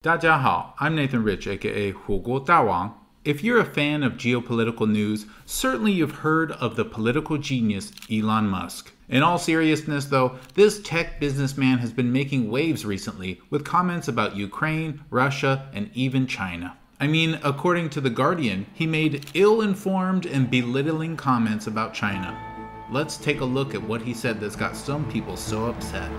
大家好, I'm Nathan Rich, aka 火锅大王. If you're a fan of geopolitical news, certainly you've heard of the political genius Elon Musk. In all seriousness though, this tech businessman has been making waves recently with comments about Ukraine, Russia, and even China. I mean, according to The Guardian, he made ill-informed and belittling comments about China. Let's take a look at what he said that's got some people so upset.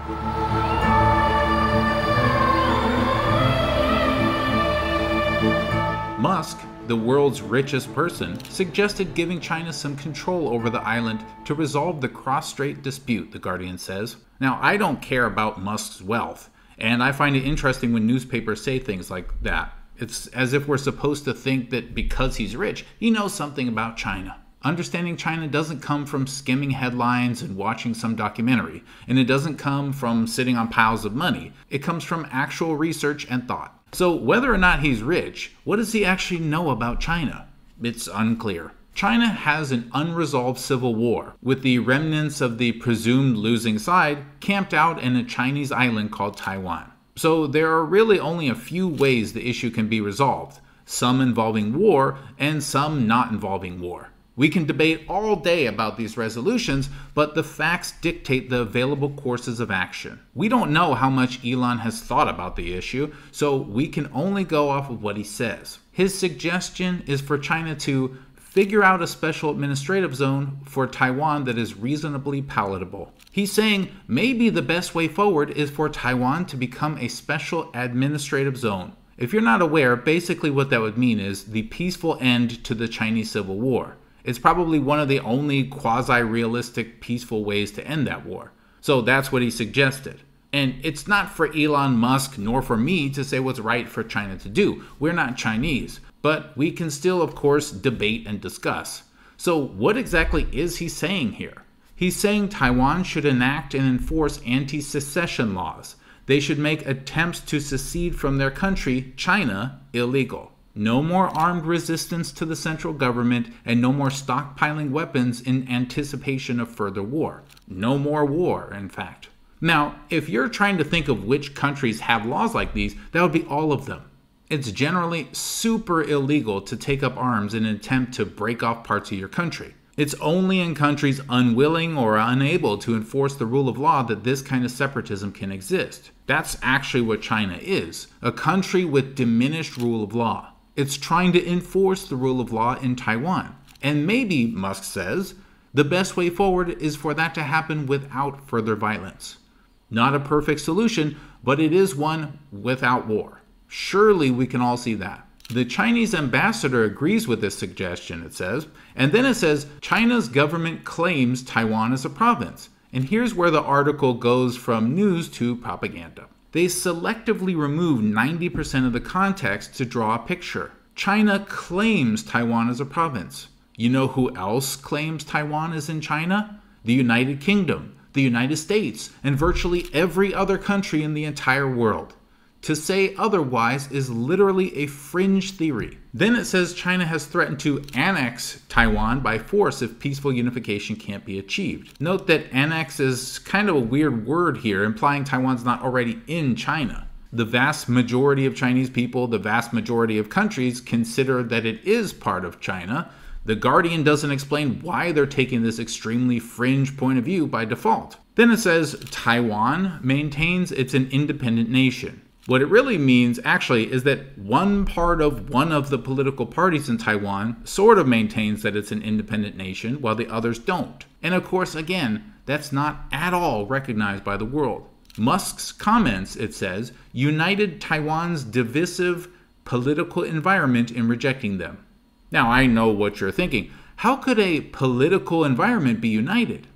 Musk, the world's richest person, suggested giving China some control over the island to resolve the cross-strait dispute, The Guardian says. Now, I don't care about Musk's wealth, and I find it interesting when newspapers say things like that. It's as if we're supposed to think that because he's rich, he knows something about China. Understanding China doesn't come from skimming headlines and watching some documentary, and it doesn't come from sitting on piles of money. It comes from actual research and thought. So whether or not he's rich, what does he actually know about China? It's unclear. China has an unresolved civil war, with the remnants of the presumed losing side camped out in a Chinese island called Taiwan. So there are really only a few ways the issue can be resolved, some involving war and some not involving war. We can debate all day about these resolutions, but the facts dictate the available courses of action. We don't know how much Elon has thought about the issue, so we can only go off of what he says. His suggestion is for China to figure out a special administrative zone for Taiwan that is reasonably palatable. He's saying maybe the best way forward is for Taiwan to become a special administrative zone. If you're not aware, basically what that would mean is the peaceful end to the Chinese Civil War. It's probably one of the only quasi-realistic peaceful ways to end that war. So that's what he suggested. And it's not for Elon Musk nor for me to say what's right for China to do. We're not Chinese. But we can still, of course, debate and discuss. So what exactly is he saying here? He's saying Taiwan should enact and enforce anti-secession laws. They should make attempts to secede from their country, China, illegal. No more armed resistance to the central government, and no more stockpiling weapons in anticipation of further war. No more war, in fact. Now, if you're trying to think of which countries have laws like these, that would be all of them. It's generally super illegal to take up arms in an attempt to break off parts of your country. It's only in countries unwilling or unable to enforce the rule of law that this kind of separatism can exist. That's actually what China is, a country with diminished rule of law. It's trying to enforce the rule of law in Taiwan. And maybe, Musk says, the best way forward is for that to happen without further violence. Not a perfect solution, but it is one without war. Surely we can all see that. The Chinese ambassador agrees with this suggestion, it says, and then it says China's government claims Taiwan as a province. And here's where the article goes from news to propaganda. They selectively remove 90% of the context to draw a picture. China claims Taiwan as a province. You know who else claims Taiwan is in China? The United Kingdom, the United States, and virtually every other country in the entire world. To say otherwise is literally a fringe theory. Then it says China has threatened to annex Taiwan by force if peaceful unification can't be achieved. Note that annex is kind of a weird word here, implying Taiwan's not already in China. The vast majority of Chinese people, the vast majority of countries consider that it is part of China. The Guardian doesn't explain why they're taking this extremely fringe point of view by default. Then it says Taiwan maintains it's an independent nation. What it really means, actually, is that one part of one of the political parties in Taiwan sort of maintains that it's an independent nation, while the others don't. And of course, again, that's not at all recognized by the world. Musk's comments, it says, united Taiwan's divisive political environment in rejecting them. Now, I know what you're thinking. How could a political environment be united?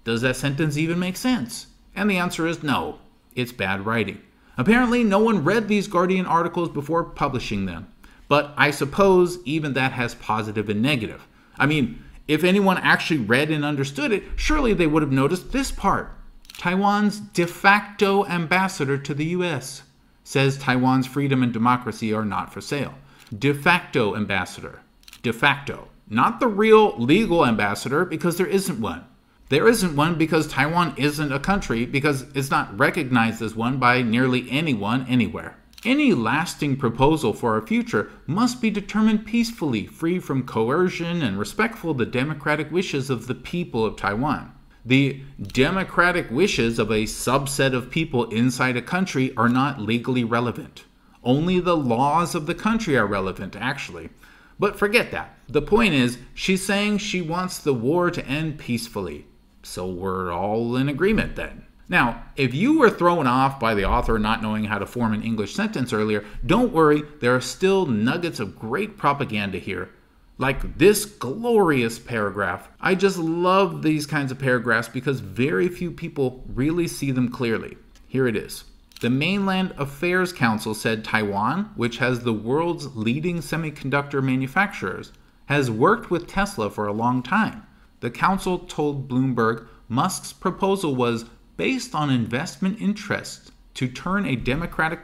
Does that sentence even make sense? And the answer is no. It's bad writing. Apparently, no one read these Guardian articles before publishing them. But I suppose even that has positive and negative. I mean, if anyone actually read and understood it, surely they would have noticed this part. Taiwan's de facto ambassador to the US says Taiwan's freedom and democracy are not for sale. De facto ambassador. De facto. Not the real legal ambassador, because there isn't one. There isn't one because Taiwan isn't a country, because it's not recognized as one by nearly anyone anywhere. Any lasting proposal for our future must be determined peacefully, free from coercion, and respectful of the democratic wishes of the people of Taiwan. The democratic wishes of a subset of people inside a country are not legally relevant. Only the laws of the country are relevant, actually. But forget that. The point is, she's saying she wants the war to end peacefully. So we're all in agreement then. Now, if you were thrown off by the author not knowing how to form an English sentence earlier, don't worry, there are still nuggets of great propaganda here. Like this glorious paragraph. I just love these kinds of paragraphs because very few people really see them clearly. Here it is. The Mainland Affairs Council said Taiwan, which has the world's leading semiconductor manufacturers, has worked with Tesla for a long time. The council told Bloomberg Musk's proposal was based on investment interests to turn a democratic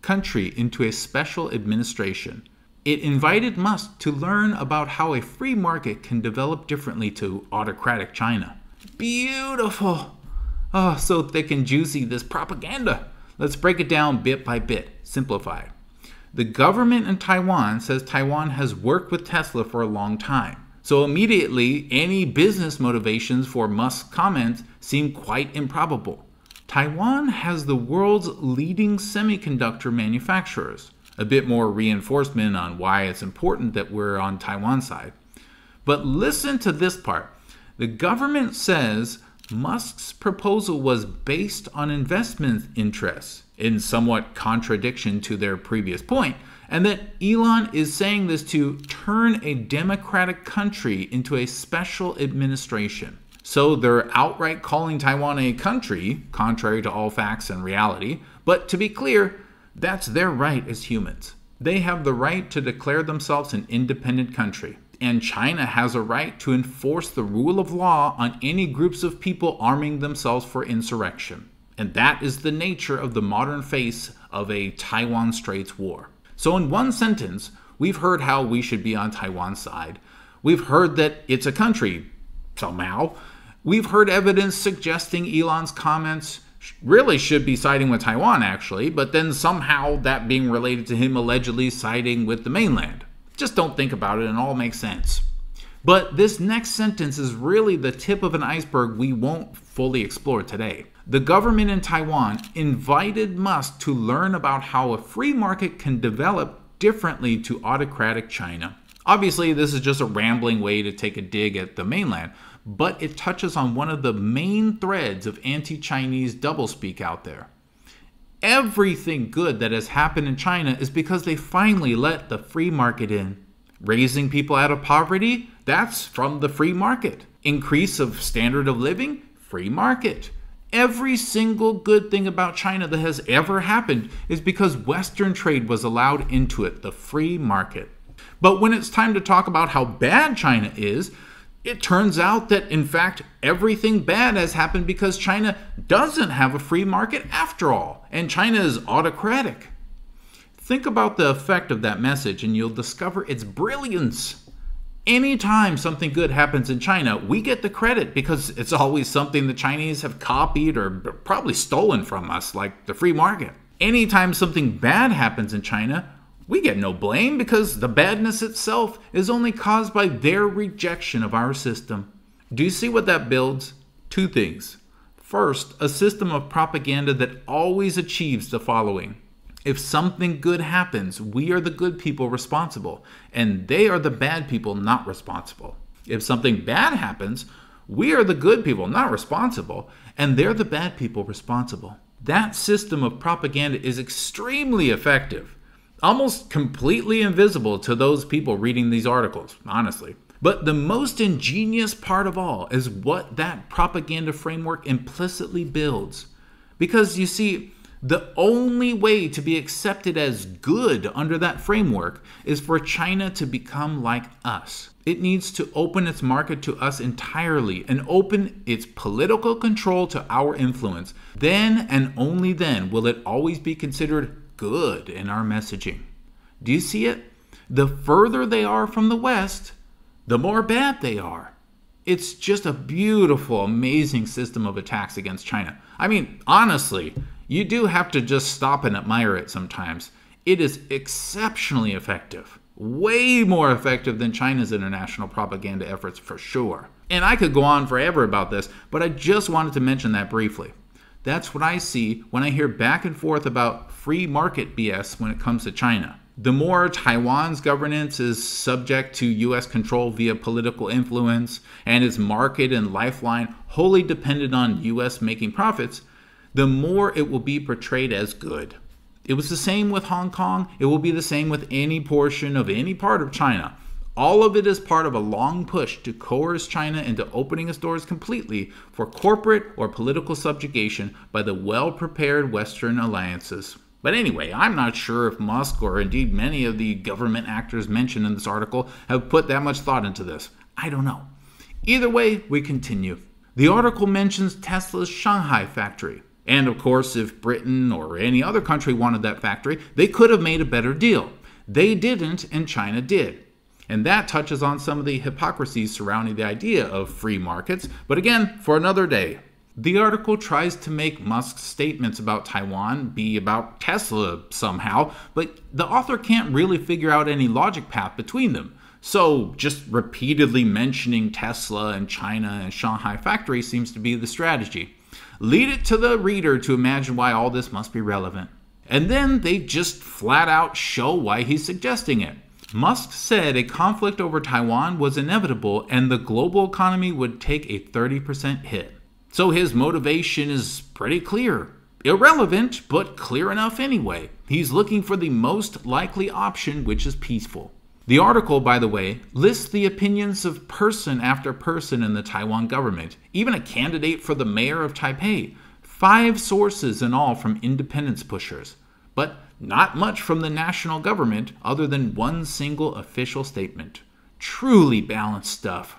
country into a special administration. It invited Musk to learn about how a free market can develop differently to autocratic China. Beautiful! Oh, so thick and juicy, this propaganda. Let's break it down bit by bit, simplify. The government in Taiwan says Taiwan has worked with Tesla for a long time. So immediately, any business motivations for Musk's comments seem quite improbable. Taiwan has the world's leading semiconductor manufacturers. A bit more reinforcement on why it's important that we're on Taiwan's side. But listen to this part. The government says Musk's proposal was based on investment interests, in somewhat contradiction to their previous point, and that Elon is saying this to turn a democratic country into a special administration. So they're outright calling Taiwan a country, contrary to all facts and reality. But to be clear, that's their right as humans. They have the right to declare themselves an independent country. And China has a right to enforce the rule of law on any groups of people arming themselves for insurrection. And that is the nature of the modern face of a Taiwan Straits war. So in one sentence, we've heard how we should be on Taiwan's side. We've heard that it's a country, somehow. We've heard evidence suggesting Elon's comments really should be siding with Taiwan, actually, but then somehow that being related to him allegedly siding with the mainland. Just don't think about it and it all makes sense. But this next sentence is really the tip of an iceberg we won't fully explore today. The government in Taiwan invited Musk to learn about how a free market can develop differently to autocratic China. Obviously, this is just a rambling way to take a dig at the mainland, but it touches on one of the main threads of anti-Chinese doublespeak out there. Everything good that has happened in China is because they finally let the free market in. Raising people out of poverty, that's from the free market. Increase of standard of living, free market. Every single good thing about China that has ever happened is because Western trade was allowed into it, the free market. But when it's time to talk about how bad China is, it turns out that, in fact, everything bad has happened because China doesn't have a free market after all, and China is autocratic. Think about the effect of that message and you'll discover its brilliance. Anytime something good happens in China, we get the credit because it's always something the Chinese have copied or probably stolen from us, like the free market. Anytime something bad happens in China, we get no blame because the badness itself is only caused by their rejection of our system. Do you see what that builds? Two things. First, a system of propaganda that always achieves the following. If something good happens, we are the good people responsible, and they are the bad people not responsible. If something bad happens, we are the good people not responsible, and they're the bad people responsible. That system of propaganda is extremely effective. Almost completely invisible to those people reading these articles, honestly. But the most ingenious part of all is what that propaganda framework implicitly builds. Because you see, the only way to be accepted as good under that framework is for China to become like us. It needs to open its market to us entirely and open its political control to our influence. Then and only then will it always be considered good in our messaging. Do you see it? The further they are from the West, the more bad they are. It's just a beautiful, amazing system of attacks against China. I mean, honestly, you do have to just stop and admire it sometimes. It is exceptionally effective. Way more effective than China's international propaganda efforts for sure. And I could go on forever about this, but I just wanted to mention that briefly. That's what I see when I hear back and forth about free market BS when it comes to China. The more Taiwan's governance is subject to US control via political influence and its market and lifeline wholly dependent on US making profits, the more it will be portrayed as good. It was the same with Hong Kong. It will be the same with any portion of any part of China. All of it is part of a long push to coerce China into opening its doors completely for corporate or political subjugation by the well-prepared Western alliances. But anyway, I'm not sure if Musk or indeed many of the government actors mentioned in this article have put that much thought into this. I don't know. Either way, we continue. The article mentions Tesla's Shanghai factory. And of course, if Britain or any other country wanted that factory, they could have made a better deal. They didn't, and China did. And that touches on some of the hypocrisies surrounding the idea of free markets, but again, for another day. The article tries to make Musk's statements about Taiwan be about Tesla somehow, but the author can't really figure out any logic path between them. So just repeatedly mentioning Tesla and China and Shanghai factory seems to be the strategy. Lead it to the reader to imagine why all this must be relevant. And then they just flat out show why he's suggesting it. Musk said a conflict over Taiwan was inevitable and the global economy would take a 30% hit. So his motivation is pretty clear. Irrelevant, but clear enough anyway. He's looking for the most likely option, which is peaceful. The article, by the way, lists the opinions of person after person in the Taiwan government, even a candidate for the mayor of Taipei. 5 sources in all from independence pushers, but not much from the national government other than one single official statement. Truly balanced stuff.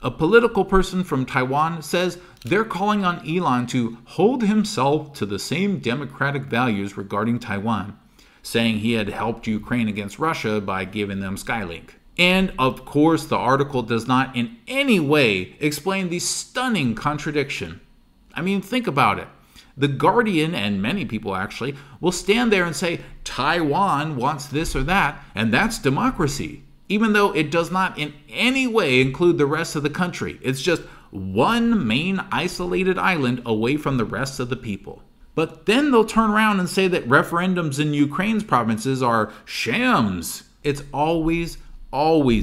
A political person from Taiwan says they're calling on Elon to hold himself to the same democratic values regarding Taiwan, saying he had helped Ukraine against Russia by giving them Skylink. And of course, the article does not in any way explain the stunning contradiction. I mean, think about it. The Guardian, and many people actually, will stand there and say Taiwan wants this or that, and that's democracy, even though it does not in any way include the rest of the country. It's just one main isolated island away from the rest of the people. But then they'll turn around and say that referendums in Ukraine's provinces are shams. It's always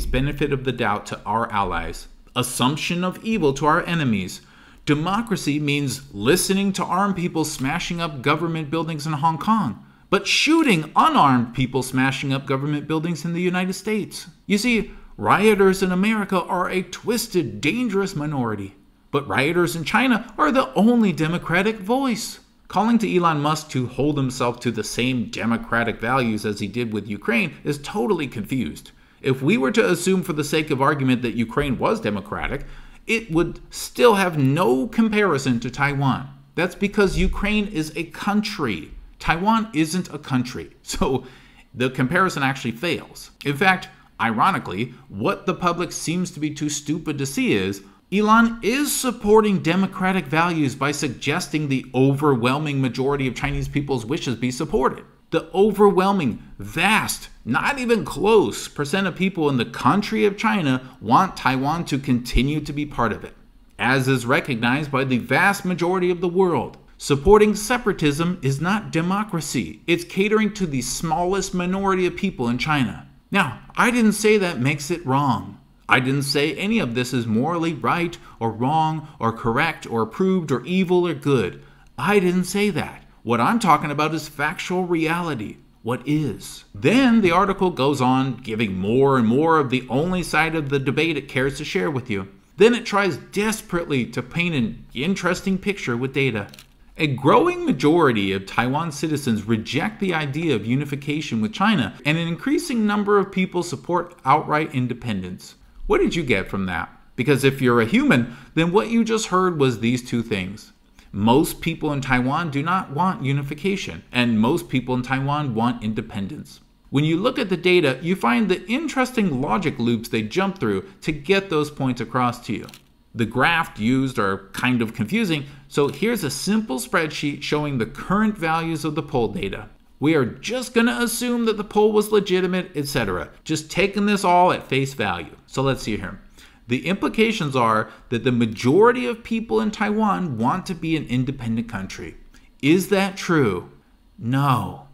benefit of the doubt to our allies. Assumption of evil to our enemies. Democracy means listening to armed people smashing up government buildings in Hong Kong, but shooting unarmed people smashing up government buildings in the United States. You see, rioters in America are a twisted, dangerous minority. But rioters in China are the only democratic voice. Calling to Elon Musk to hold himself to the same democratic values as he did with Ukraine is totally confused. If we were to assume for the sake of argument that Ukraine was democratic, it would still have no comparison to Taiwan. That's because Ukraine is a country. Taiwan isn't a country. So the comparison actually fails. In fact, ironically, what the public seems to be too stupid to see is Elon is supporting democratic values by suggesting the overwhelming majority of Chinese people's wishes be supported. The overwhelming, vast, not even close % of people in the country of China want Taiwan to continue to be part of it, as is recognized by the vast majority of the world. Supporting separatism is not democracy. It's catering to the smallest minority of people in China. Now, I didn't say that makes it wrong. I didn't say any of this is morally right or wrong or correct or approved or evil or good. I didn't say that. What I'm talking about is factual reality. What is. Then the article goes on giving more and more of the only side of the debate it cares to share with you. Then it tries desperately to paint an interesting picture with data. A growing majority of Taiwan citizens reject the idea of unification with China, and an increasing number of people support outright independence. What did you get from that? Because if you're a human, then what you just heard was these two things. Most people in Taiwan do not want unification, and most people in Taiwan want independence. When you look at the data, you find the interesting logic loops they jump through to get those points across to you. The graphs used are kind of confusing, so here's a simple spreadsheet showing the current values of the poll data. We are just going to assume that the poll was legitimate, etc. Just taking this all at face value. So let's see here. The implications are that the majority of people in Taiwan want to be an independent country. Is that true? No,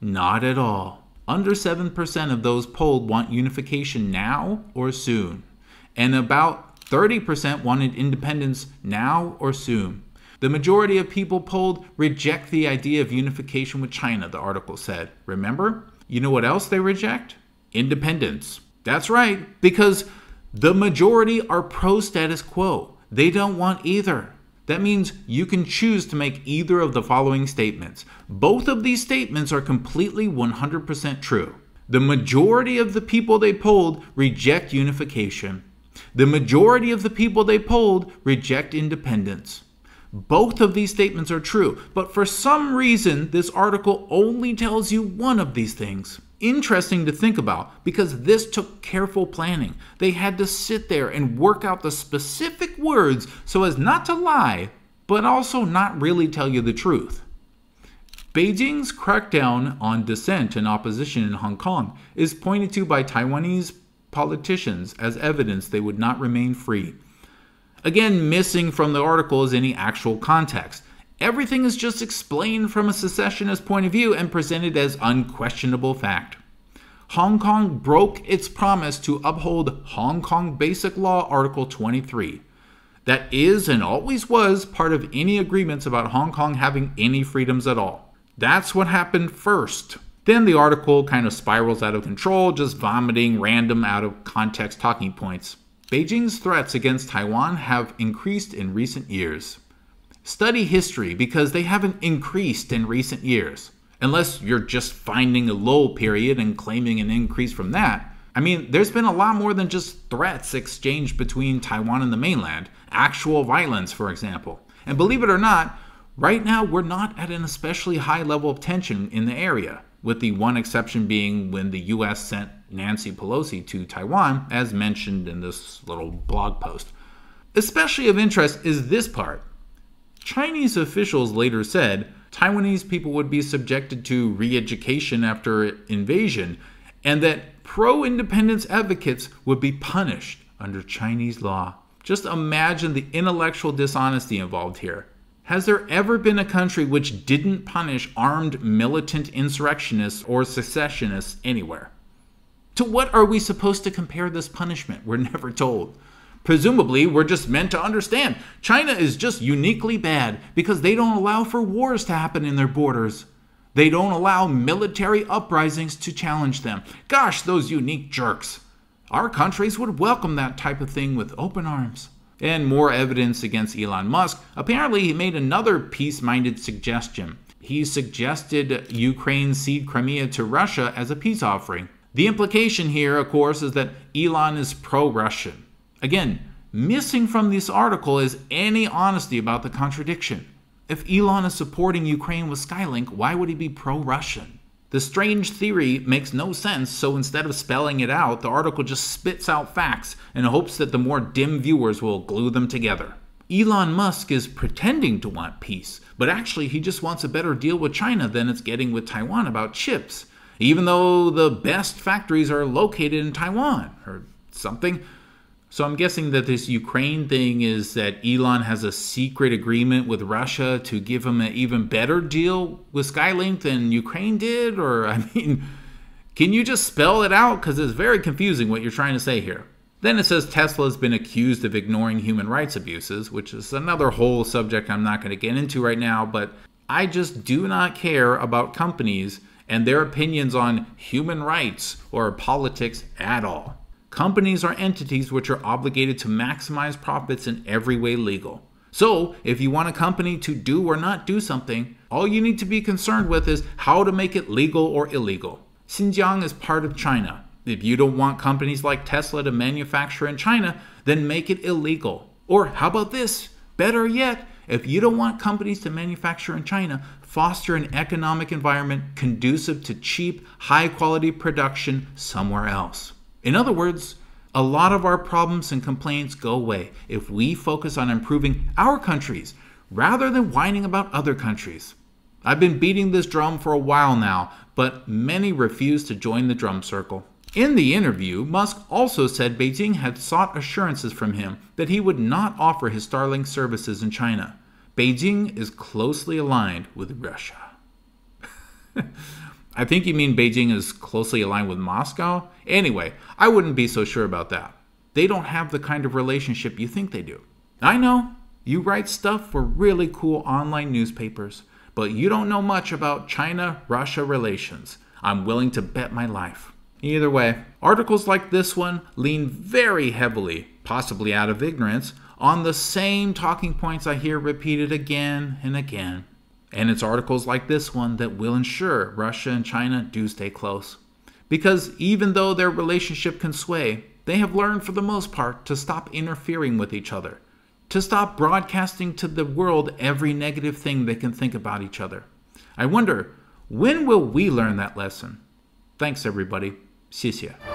not at all. Under 7% of those polled want unification now or soon. And about 30% wanted independence now or soon. The majority of people polled reject the idea of unification with China, the article said. Remember? You know what else they reject? Independence. That's right, because the majority are pro-status quo. They don't want either. That means you can choose to make either of the following statements. Both of these statements are completely 100% true. The majority of the people they polled reject unification. The majority of the people they polled reject independence. Both of these statements are true, but for some reason, this article only tells you one of these things. Interesting to think about, because this took careful planning. They had to sit there and work out the specific words so as not to lie, but also not really tell you the truth. Beijing's crackdown on dissent and opposition in Hong Kong is pointed to by Taiwanese politicians as evidence they would not remain free. Again, missing from the article is any actual context. Everything is just explained from a secessionist point of view and presented as unquestionable fact. Hong Kong broke its promise to uphold Hong Kong Basic Law Article 23. That is and always was part of any agreements about Hong Kong having any freedoms at all. That's what happened first. Then the article kind of spirals out of control, just vomiting random out of context talking points. Beijing's threats against Taiwan have increased in recent years. Study history because they haven't increased in recent years. Unless you're just finding a lull period and claiming an increase from that. I mean, there's been a lot more than just threats exchanged between Taiwan and the mainland. Actual violence, for example. And believe it or not, right now we're not at an especially high level of tension in the area, with the one exception being when the US sent Nancy Pelosi to Taiwan, as mentioned in this little blog post. Especially of interest is this part. Chinese officials later said Taiwanese people would be subjected to re-education after invasion, and that pro-independence advocates would be punished under Chinese law. Just imagine the intellectual dishonesty involved here. Has there ever been a country which didn't punish armed militant insurrectionists or secessionists anywhere? To what are we supposed to compare this punishment? We're never told. Presumably, we're just meant to understand China is just uniquely bad because they don't allow for wars to happen in their borders. They don't allow military uprisings to challenge them. Gosh, those unique jerks. Our countries would welcome that type of thing with open arms. And more evidence against Elon Musk. Apparently, he made another peace-minded suggestion. He suggested Ukraine cede Crimea to Russia as a peace offering. The implication here, of course, is that Elon is pro-Russian. Again, missing from this article is any honesty about the contradiction. If Elon is supporting Ukraine with Skylink, why would he be pro-Russian? The strange theory makes no sense, so instead of spelling it out, the article just spits out facts in hopes that the more dim viewers will glue them together. Elon Musk is pretending to want peace, but actually he just wants a better deal with China than it's getting with Taiwan about chips, even though the best factories are located in Taiwan or something. So I'm guessing that this Ukraine thing is that Elon has a secret agreement with Russia to give him an even better deal with Skylink than Ukraine did? Or, I mean, can you just spell it out? Because it's very confusing what you're trying to say here. Then it says Tesla has been accused of ignoring human rights abuses, which is another whole subject I'm not going to get into right now. But I just do not care about companies and their opinions on human rights or politics at all. Companies are entities which are obligated to maximize profits in every way legal. So, if you want a company to do or not do something, all you need to be concerned with is how to make it legal or illegal. Xinjiang is part of China. If you don't want companies like Tesla to manufacture in China, then make it illegal. Or how about this? Better yet, if you don't want companies to manufacture in China, foster an economic environment conducive to cheap, high-quality production somewhere else. In other words, a lot of our problems and complaints go away if we focus on improving our countries rather than whining about other countries. I've been beating this drum for a while now, but many refuse to join the drum circle. In the interview, Musk also said Beijing had sought assurances from him that he would not offer his Starlink services in China. Beijing is closely aligned with Russia. I think you mean Beijing is closely aligned with Moscow? Anyway, I wouldn't be so sure about that. They don't have the kind of relationship you think they do. I know, you write stuff for really cool online newspapers, but you don't know much about China-Russia relations. I'm willing to bet my life. Either way, articles like this one lean very heavily, possibly out of ignorance, on the same talking points I hear repeated again and again. And it's articles like this one that will ensure Russia and China do stay close. Because even though their relationship can sway, they have learned for the most part to stop interfering with each other, to stop broadcasting to the world every negative thing they can think about each other. I wonder, when will we learn that lesson? Thanks everybody. 谢谢。